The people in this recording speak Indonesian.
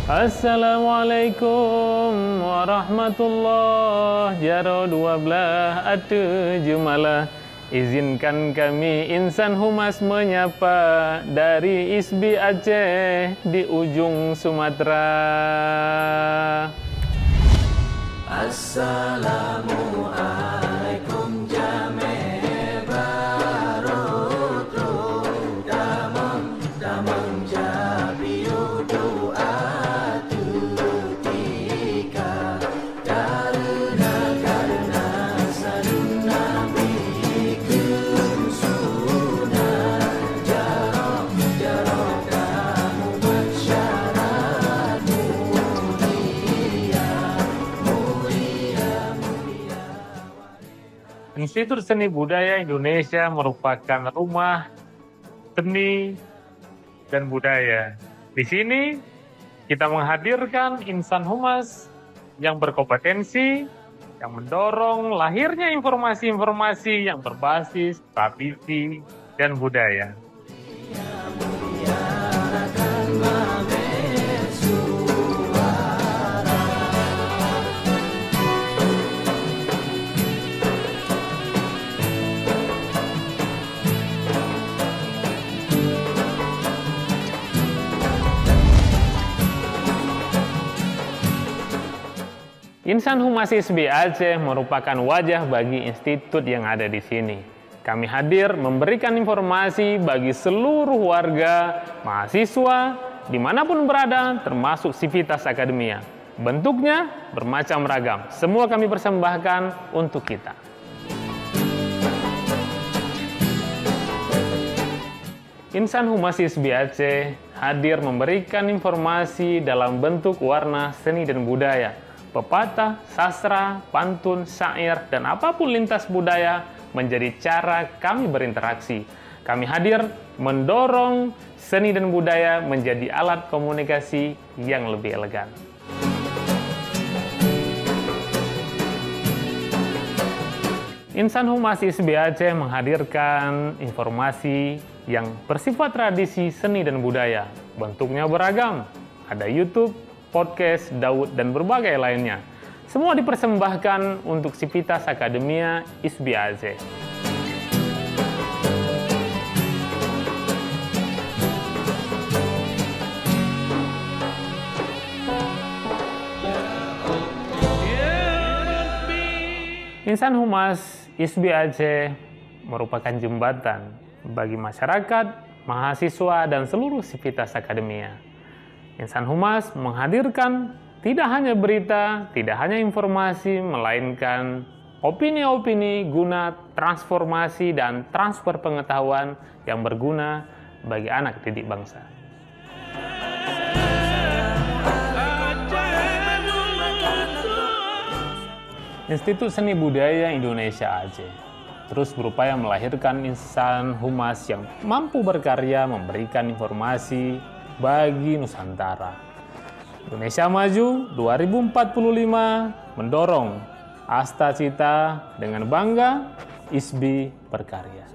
Assalamualaikum warahmatullahi jaro 12 atu jumalah. Izinkan kami insan humas menyapa dari ISBI Aceh di ujung Sumatera. Assalamualaikum jame barotro damang damang jabiu doa tutika karena salun nabi kun sunnah jarok kamu masyarakat Institut Seni Budaya Indonesia merupakan rumah seni dan budaya. Di sini kita menghadirkan insan humas yang berkompetensi, yang mendorong lahirnya informasi-informasi yang berbasis tradisi dan budaya. Insan Humas ISBI Aceh merupakan wajah bagi institut yang ada di sini. Kami hadir memberikan informasi bagi seluruh warga, mahasiswa, dimanapun berada, termasuk sivitas akademia. Bentuknya bermacam ragam, semua kami persembahkan untuk kita. Insan Humas ISBI Aceh hadir memberikan informasi dalam bentuk warna seni dan budaya. Pepatah, sastra, pantun, syair, dan apapun lintas budaya menjadi cara kami berinteraksi. Kami hadir mendorong seni dan budaya menjadi alat komunikasi yang lebih elegan. Insan Humas ISBI Aceh menghadirkan informasi yang bersifat tradisi seni dan budaya. Bentuknya beragam, ada YouTube, podcast, Daud, dan berbagai lainnya. Semua dipersembahkan untuk sivitas akademia ISBI Aceh. Insan Humas ISBI Aceh merupakan jembatan bagi masyarakat, mahasiswa, dan seluruh sivitas akademia. Insan Humas menghadirkan tidak hanya berita, tidak hanya informasi, melainkan opini-opini guna transformasi dan transfer pengetahuan yang berguna bagi anak didik bangsa. Institut Seni Budaya Indonesia Aceh terus berupaya melahirkan insan humas yang mampu berkarya memberikan informasi bagi Nusantara. Indonesia Maju 2045 mendorong asta cita dengan bangga ISBI berkarya.